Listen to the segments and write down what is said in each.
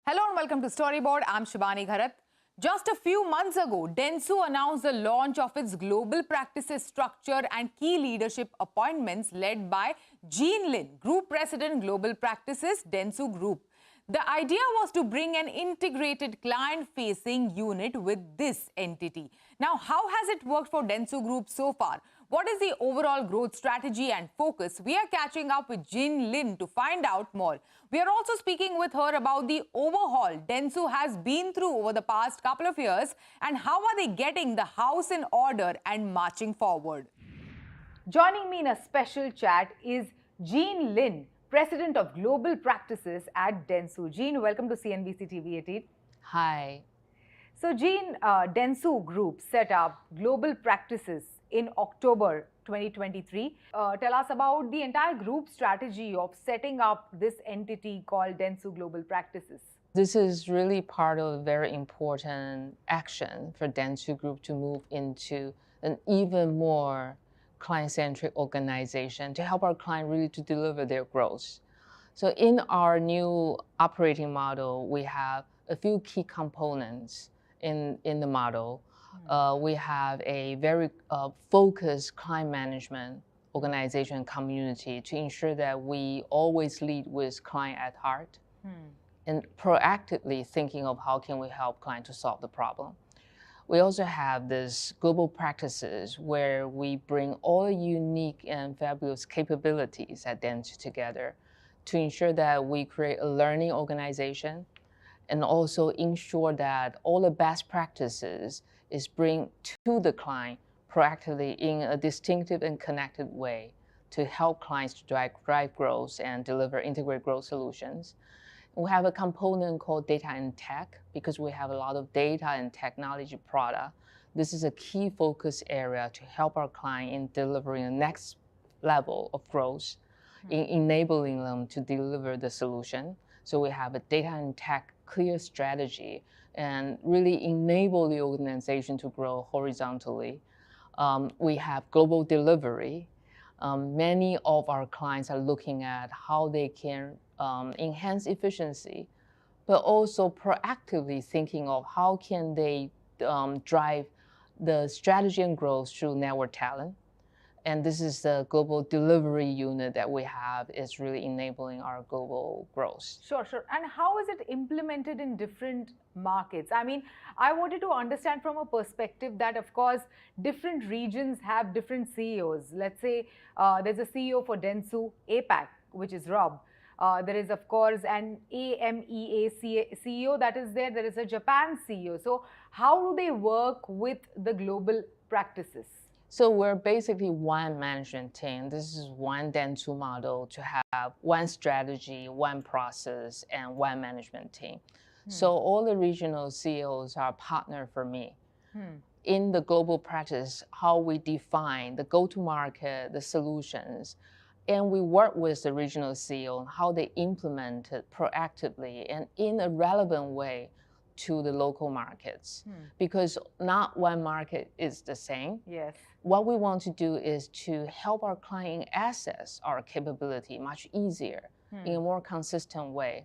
Hello and welcome to Storyboard. I'm Shibani Bharat. Just a few months ago, Dentsu announced the launch of its global practices structure and key leadership appointments led by Jean Lin, Group President, Global Practices, Dentsu Group. The idea was to bring an integrated client-facing unit with this entity. Now, how has it worked for Dentsu Group so far? What is the overall growth strategy and focus? We are catching up with Jean Lin to find out more. We are also speaking with her about the overhaul Dentsu has been through over the past couple of years and how are they getting the house in order and marching forward. Joining me in a special chat is Jean Lin, President of Global Practices at Dentsu. Jean, welcome to CNBC TV18. Hi. So Jean, Dentsu Group set up Global Practices in October 2023. Tell us about the entire group strategy of setting up this entity called Dentsu Global Practices. This is really part of a very important action for Dentsu Group to move into an even more client-centric organization to help our client really to deliver their growth. So in our new operating model, we have a few key components in the model. We have a very focused client management organization community to ensure that we always lead with client at heart and proactively thinking of how can we help client to solve the problem. We also have this global practices where we bring all the unique and fabulous capabilities at Dentsu together to ensure that we create a learning organization and also ensure that all the best practices is bring to the client proactively in a distinctive and connected way to help clients to drive growth and deliver integrated growth solutions. We have a component called data and tech because we have a lot of data and technology product. This is a key focus area to help our client in delivering the next level of growth, in enabling them to deliver the solution. So we have a data and tech clear strategy and really enable the organization to grow horizontally. We have global delivery. Many of our clients are looking at how they can enhance efficiency, but also proactively thinking of how can they drive the strategy and growth through network talent. And this is the global delivery unit that we have is really enabling our global growth. Sure. And how is it implemented in different markets? I mean, I wanted to understand from a perspective that, of course, different regions have different CEOs. Let's say there's a CEO for Dentsu APAC, which is Rob. There is, of course, an AMEA CEO that is there. There is a Japan CEO. So how do they work with the global practices? So we're basically one management team. This is one Dentsu model to have one strategy, one process, and one management team. So all the regional CEOs are a partner for me. In the global practice, how we define the go-to-market, the solutions, and we work with the regional CEO on how they implement it proactively and in a relevant way to the local markets. Because not one market is the same. Yes. What we want to do is to help our client access our capability much easier in a more consistent way.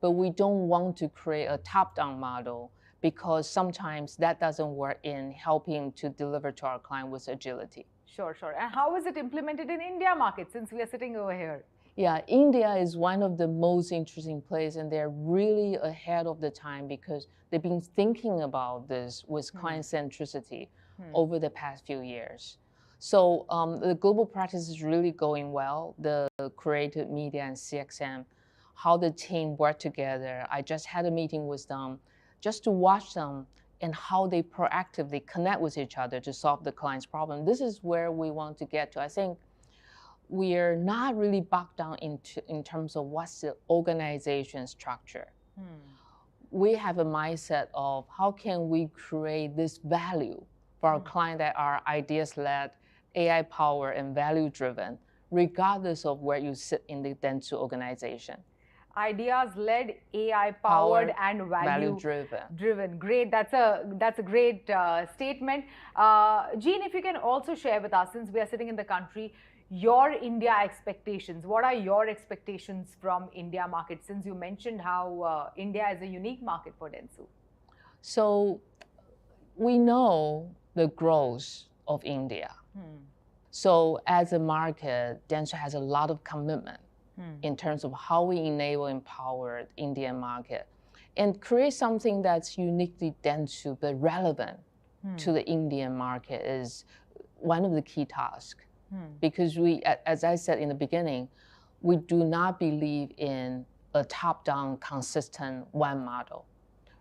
But we don't want to create a top-down model because sometimes that doesn't work in helping to deliver to our client with agility. Sure. And how is it implemented in India market since we are sitting over here? Yeah, India is one of the most interesting places, and they're really ahead of the time because they've been thinking about this with client centricity over the past few years. So the global practice is really going well. The creative media and CXM, how the team work together. I just had a meeting with them just to watch them and how they proactively connect with each other to solve the client's problem. This is where we want to get to. I think we're not really bogged down in terms of what's the organization structure. We have a mindset of how can we create this value for our client that are ideas-led, AI-powered, and value-driven, regardless of where you sit in the Dentsu organization. Ideas-led, AI-powered, and value-driven. Great. That's a great statement. Jean, if you can also share with us, since we are sitting in the country, your India expectations. What are your expectations from India market, since you mentioned how India is a unique market for Dentsu? So we know the growth of India. So as a market, Dentsu has a lot of commitment in terms of how we enable, empower the Indian market and create something that's uniquely Dentsu but relevant to the Indian market is one of the key tasks. Because we, as I said in the beginning, we do not believe in a top-down, consistent one model.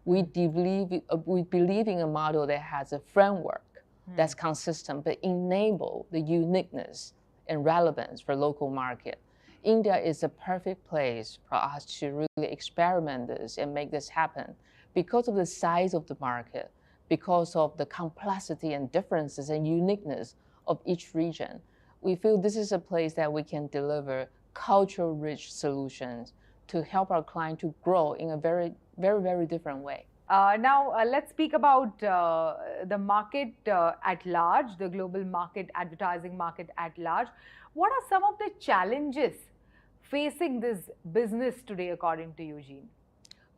We believe in a model that has a framework that's consistent, but enable the uniqueness and relevance for local market. India is a perfect place for us to really experiment this and make this happen because of the size of the market, because of the complexity and differences and uniqueness of each region. We feel this is a place that we can deliver culture-rich solutions to help our client to grow in a very, very, very different way. Now, let's speak about the market at large, the global market, advertising market at large. What are some of the challenges facing this business today, according to you, Jean?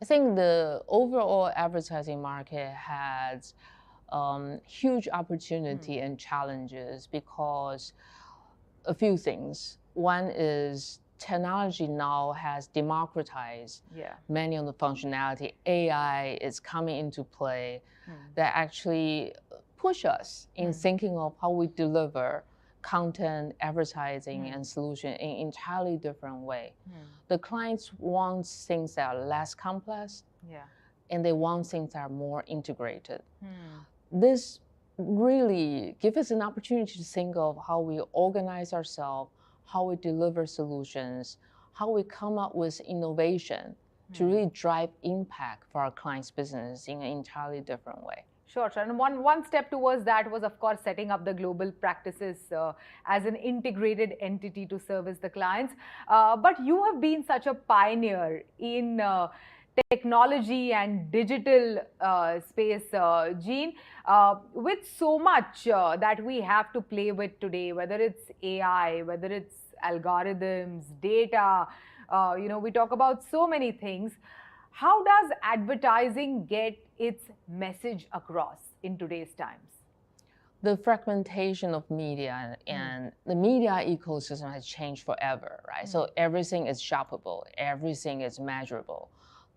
I think the overall advertising market has huge opportunity and challenges because a few things. One is technology now has democratized many of the functionality. AI is coming into play that actually push us in thinking of how we deliver content, advertising, and solution in an entirely different way. The clients want things that are less complex, and they want things that are more integrated. This really gives us an opportunity to think of how we organize ourselves, how we deliver solutions, how we come up with innovation to really drive impact for our clients' business in an entirely different way. Sure, sure. And one step towards that was, of course, setting up the global practices as an integrated entity to service the clients. But you have been such a pioneer in technology and digital space, Jean, with so much that we have to play with today, whether it's AI, whether it's algorithms, data, we talk about so many things. How does advertising get its message across in today's times? The fragmentation of media and the media ecosystem has changed forever, right? So everything is shoppable, everything is measurable.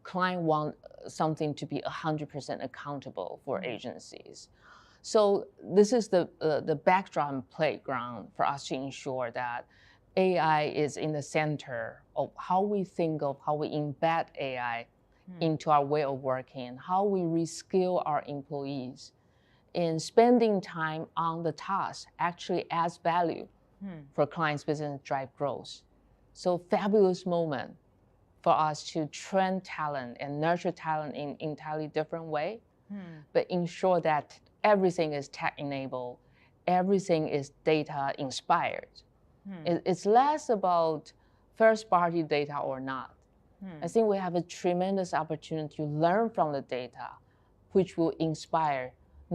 Client want something to be 100% accountable for agencies. So this is the backdrop and playground for us to ensure that AI is in the center of how we think of how we embed AI into our way of working, how we reskill our employees, and spending time on the task actually adds value for clients' business drive growth. So fabulous moment for us to train talent and nurture talent in an entirely different way, but ensure that everything is tech-enabled, everything is data-inspired. It's less about first-party data or not. I think we have a tremendous opportunity to learn from the data, which will inspire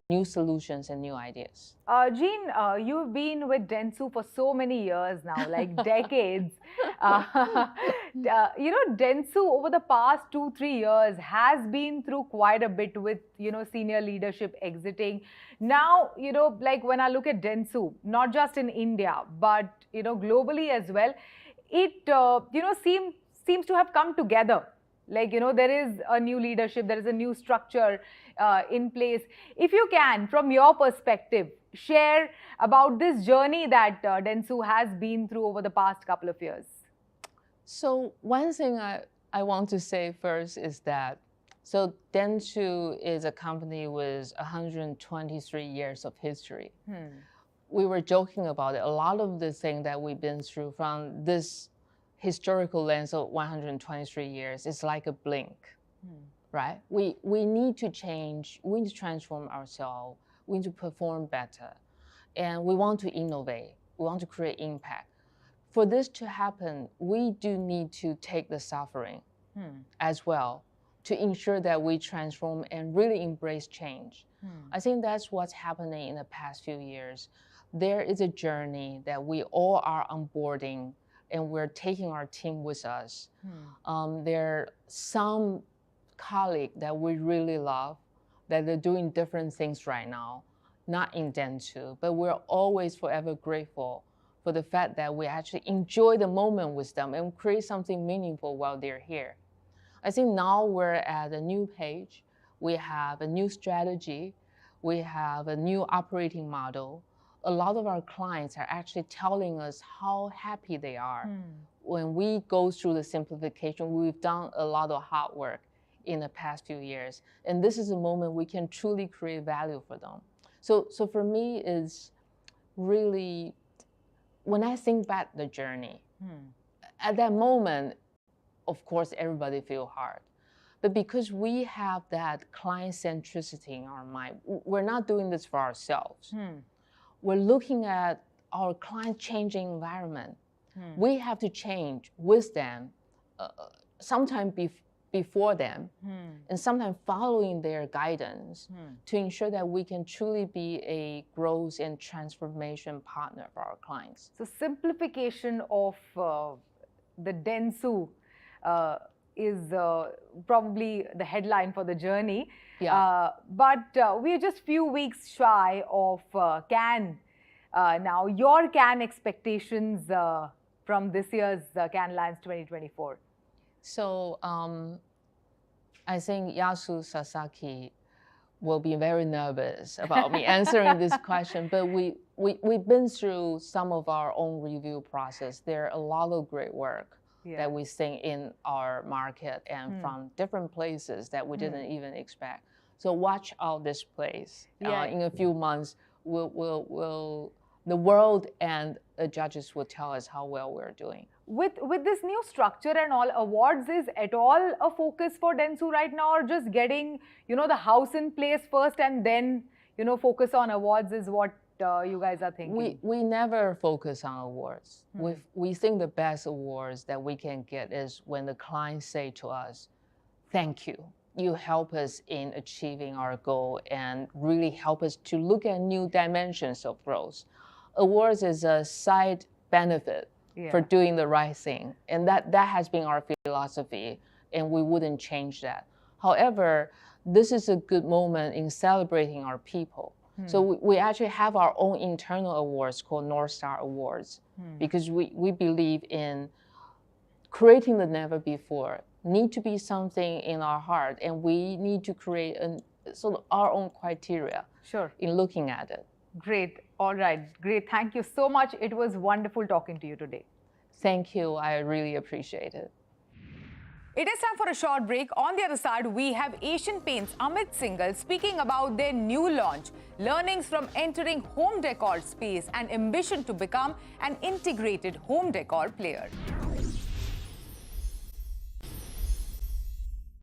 new solutions and new ideas. Jean, you've been with Dentsu for so many years now, like decades. Dentsu over the past 2-3 years has been through quite a bit with, senior leadership exiting. Now, like when I look at Dentsu, not just in India, but, globally as well, it, seems to have come together. Like, there is a new leadership, there is a new structure in place. If you can, from your perspective, share about this journey that Dentsu has been through over the past couple of years. So one thing I want to say first is that, so Dentsu is a company with 123 years of history. We were joking about it. A lot of the things that we've been through from this historical lens of 123 years is like a blink, right? We need to change, we need to transform ourselves, we need to perform better, and we want to innovate, we want to create impact. For this to happen, we do need to take the suffering as well to ensure that we transform and really embrace change. I think that's what's happening in the past few years. there is a journey that we all are onboarding, and we're taking our team with us. There are some colleagues that we really love that are doing different things right now, not in Dentsu, but we're always forever grateful for the fact that we actually enjoy the moment with them and create something meaningful while they're here. I think now we're at a new page. We have a new strategy. We have a new operating model. A lot of our clients are actually telling us how happy they are. When we go through the simplification, we've done a lot of hard work in the past few years. And this is a moment we can truly create value for them. So for me, it's really, when I think back the journey, at that moment, of course, everybody feel hard. But because we have that client centricity in our mind, we're not doing this for ourselves. We're looking at our client changing environment. We have to change with them, sometimes before them, and sometimes following their guidance to ensure that we can truly be a growth and transformation partner for our clients. So simplification of the Dentsu is probably the headline for the journey. But we're just few weeks shy of Cannes. Now, your Cannes expectations from this year's Cannes Lions 2024? So I think Yasu Sasaki will be very nervous about me answering this question, but we've been through some of our own review process. There are a lot of great work that we think in our market and from different places that we didn't even expect. So watch out this place. In a few months, the world and the judges will tell us how well we're doing. With this new structure and all, awards is at all a focus for Dentsu right now, or just getting, the house in place first and then, focus on awards is what you guys are thinking? We never focus on awards. We think the best awards that we can get is when the clients say to us, thank you. You help us in achieving our goal and really help us to look at new dimensions of growth. Awards is a side benefit for doing the right thing. And that has been our philosophy, and we wouldn't change that. However, this is a good moment in celebrating our people. So we actually have our own internal awards called North Star Awards, because we believe in creating the never before. Need to be something in our heart, and we need to create sort of our own criteria in looking at it. Great. All right. Great. Thank you so much. It was wonderful talking to you today. Thank you. I really appreciate it. It is time for a short break. On the other side, we have Asian Paints' Amit Singhal speaking about their new launch, learnings from entering home decor space and ambition to become an integrated home decor player.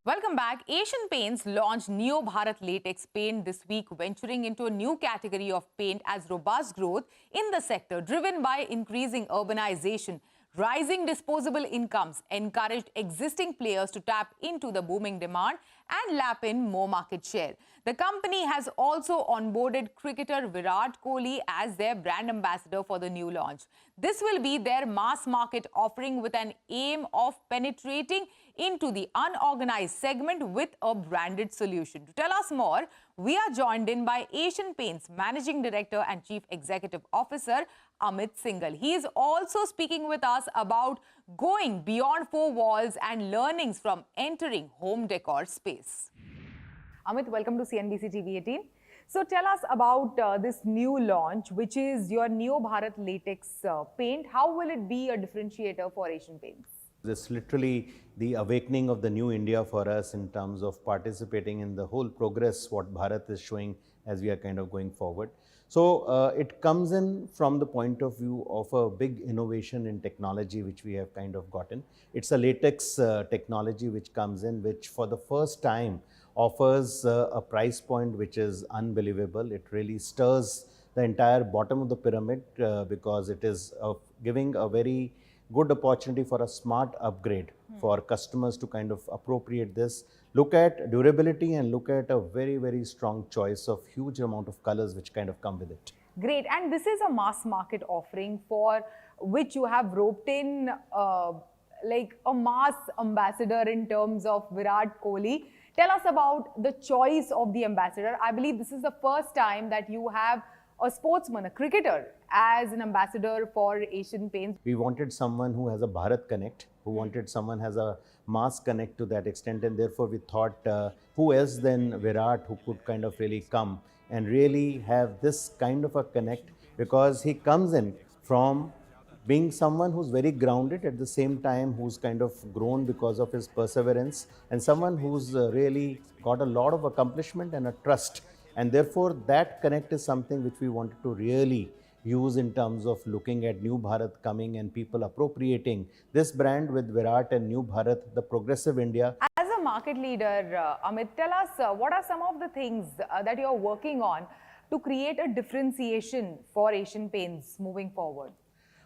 Welcome back. Asian Paints launched Neo Bharat Latex paint this week, venturing into a new category of paint as robust growth in the sector, driven by increasing urbanization. Rising disposable incomes encouraged existing players to tap into the booming demand and lap in more market share. The company has also onboarded cricketer Virat Kohli as their brand ambassador for the new launch. This will be their mass market offering with an aim of penetrating into the unorganized segment with a branded solution. To tell us more, we are joined in by Asian Paints Managing Director and Chief Executive Officer, Amit Singhal. He is also speaking with us about going beyond four walls and learnings from entering home decor space. Amit, welcome to CNBC TV18. So tell us about this new launch, which is your Neo Bharat Latex paint. How will it be a differentiator for Asian Paints? It's literally the awakening of the new India for us in terms of participating in the whole progress what Bharat is showing as we are kind of going forward. So it comes in from the point of view of a big innovation in technology which we have kind of gotten. It's a latex technology which comes in, which for the first time offers a price point which is unbelievable. It really stirs the entire bottom of the pyramid because it is giving a very good opportunity for a smart upgrade for customers to kind of appropriate this, look at durability and look at a very, very strong choice of huge amount of colors which kind of come with it. Great. And this is a mass market offering for which you have roped in like a mass ambassador in terms of Virat Kohli. Tell us about the choice of the ambassador. I believe this is the first time that you have a sportsman, a cricketer, as an ambassador for Asian Paints. We wanted someone who has a Bharat connect, who wanted someone has a mass connect to that extent, and therefore we thought who else than Virat who could kind of really come and really have this kind of a connect, because he comes in from being someone who's very grounded, at the same time who's kind of grown because of his perseverance, and someone who's really got a lot of accomplishment and a trust. And therefore that connect is something which we wanted to really use in terms of looking at New Bharat coming and people appropriating this brand with Virat and New Bharat, the progressive India. As a market leader, Amit, tell us what are some of the things that you're working on to create a differentiation for Asian Paints moving forward?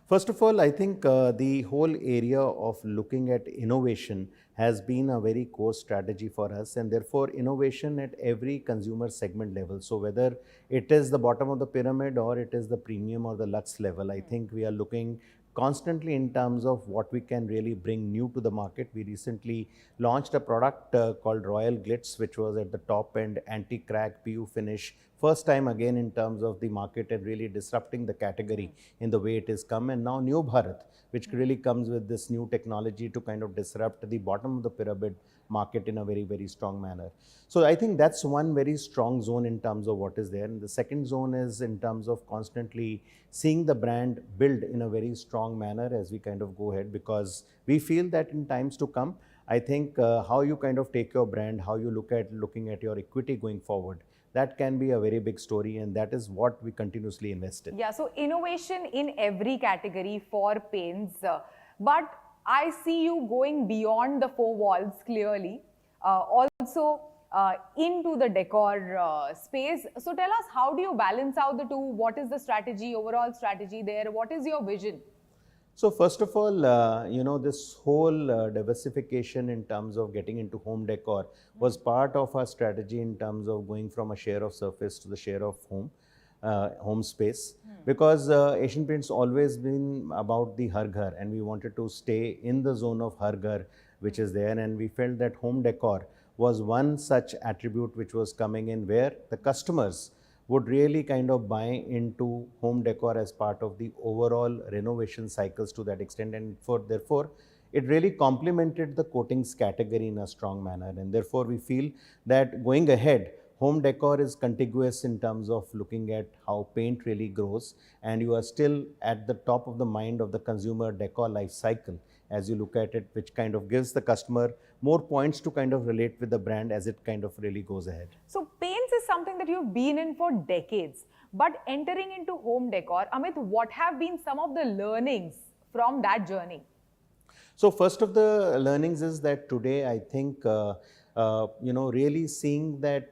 First of all, I think the whole area of looking at innovation has been a very core strategy for us, and therefore innovation at every consumer segment level. So whether it is the bottom of the pyramid or it is the premium or the luxe level, I think we are looking constantly in terms of what we can really bring new to the market. We recently launched a product called Royal Glitz, which was at the top end, anti-crack PU finish, first time again in terms of the market and really disrupting the category in the way it is come. And now New Bharat, which really comes with this new technology to kind of disrupt the bottom of the pyramid market in a very, very strong manner. So I think that's one very strong zone in terms of what is there. And the second zone is in terms of constantly seeing the brand build in a very strong manner as we kind of go ahead, because we feel that in times to come, I think how you kind of take your brand, how you looking at your equity going forward, that can be a very big story, and that is what we continuously invest in. Yeah, so innovation in every category for paints, but I see you going beyond the four walls clearly, also into the decor space. So tell us, how do you balance out the two? What is the strategy, overall strategy there? What is your vision? So first of all, you know, this whole diversification in terms of getting into home decor was part of our strategy in terms of going from a share of surface to the share of home space, because Asian Paints always been about the Har Ghar, and we wanted to stay in the zone of Har Ghar, which is there, and we felt that home decor was one such attribute which was coming in where the customers would really kind of buy into home decor as part of the overall renovation cycles to that extent, and therefore it really complemented the coatings category in a strong manner. And therefore we feel that going ahead, home decor is contiguous in terms of looking at how paint really grows, and you are still at the top of the mind of the consumer decor life cycle as you look at it, which kind of gives the customer more points to kind of relate with the brand as it kind of really goes ahead. So paints is something that you've been in for decades, but entering into home decor, Amit, what have been some of the learnings from that journey? So first of the learnings is that today I think, you know, really seeing that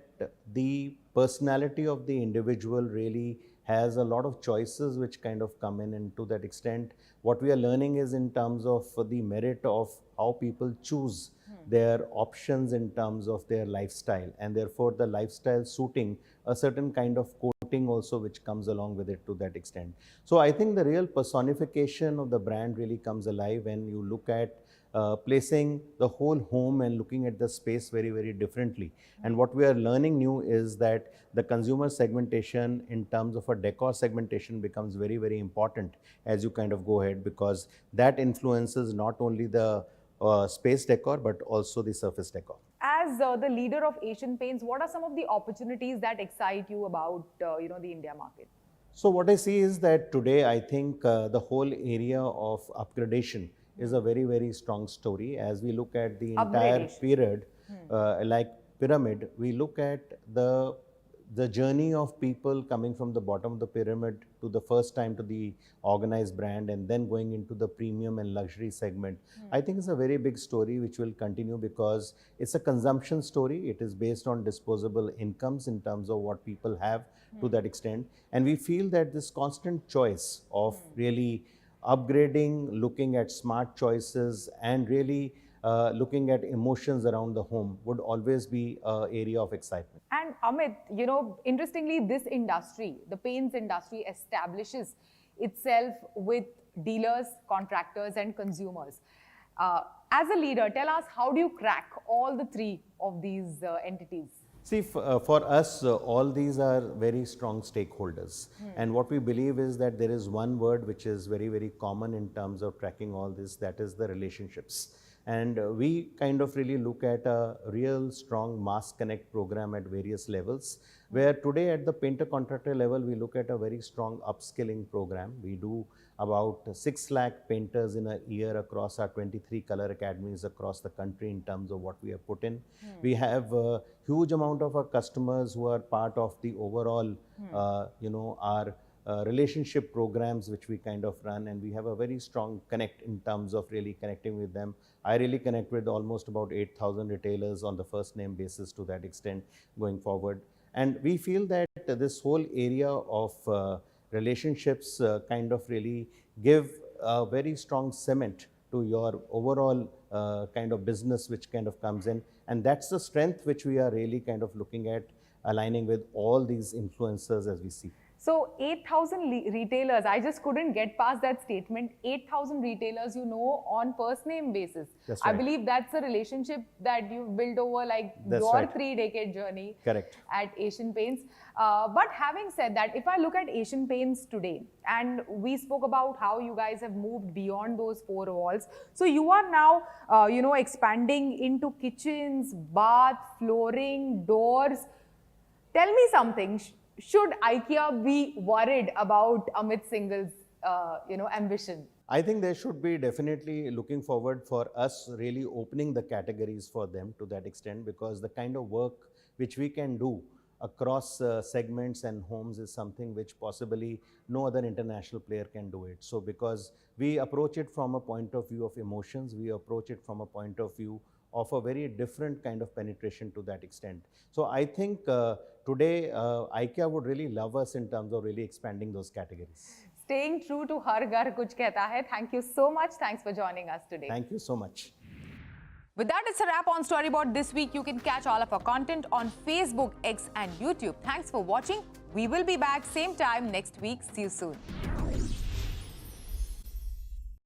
the personality of the individual really has a lot of choices which kind of come in, and to that extent what we are learning is in terms of the merit of how people choose their options in terms of their lifestyle, and therefore the lifestyle suiting a certain kind of coating also which comes along with it to that extent. So I think the real personification of the brand really comes alive when you look at placing the whole home and looking at the space very, very differently. And what we are learning new is that the consumer segmentation in terms of a decor segmentation becomes very, very important as you kind of go ahead, because that influences not only the space decor but also the surface decor. As the leader of Asian Paints, what are some of the opportunities that excite you about you know, the India market? So what I see is that today I think the whole area of upgradation is a very, very strong story. As we look at the entire period, like pyramid, we look at the journey of people coming from the bottom of the pyramid to the first time to the organized brand, and then going into the premium and luxury segment. I think it's a very big story which will continue because it's a consumption story. It is based on disposable incomes in terms of what people have to that extent. And we feel that this constant choice of really upgrading, looking at smart choices, and really looking at emotions around the home would always be an area of excitement. And Amit, you know, interestingly, this industry, the paints industry, establishes itself with dealers, contractors, and consumers. As a leader, tell us, how do you crack all the three of these entities? See, for us, all these are very strong stakeholders. And what we believe is that there is one word which is very, very common in terms of tracking all this, that is the relationships. And we kind of really look at a real strong mass connect program at various levels, where today at the painter contractor level, we look at a very strong upskilling program. We do about 6 lakh painters in a year across our 23 color academies across the country in terms of what we have put in. We have a huge amount of our customers who are part of the overall, our relationship programs which we kind of run, and we have a very strong connect in terms of really connecting with them. I really connect with almost about 8,000 retailers on the first name basis to that extent going forward. And we feel that this whole area of relationships kind of really give a very strong cement to your overall kind of business which kind of comes in. And that's the strength which we are really kind of looking at aligning with all these influencers as we see. So 8,000 retailers, I just couldn't get past that statement. 8,000 retailers you know on first name basis. That's I right. believe that's a relationship that you've built over like That's your right. 3-decade journey. Correct. At Asian Paints. But having said that, if I look at Asian Paints today, and we spoke about how you guys have moved beyond those 4 walls. So you are now, expanding into kitchens, bath, flooring, doors. Tell me something. Should IKEA be worried about Amit Singhal's, ambition? I think they should be definitely looking forward for us really opening the categories for them to that extent, because the kind of work which we can do across segments and homes is something which possibly no other international player can do it. So because we approach it from a point of view of emotions, we approach it from a point of view of a very different kind of penetration to that extent. So I think today IKEA would really love us in terms of really expanding those categories. Staying true to Har Ghar Kuch Kehta Hai. Thank you so much. Thanks for joining us today. Thank you so much. With that, it's a wrap on Storyboard this week. You can catch all of our content on Facebook, X and YouTube. Thanks for watching. We will be back same time next week. See you soon.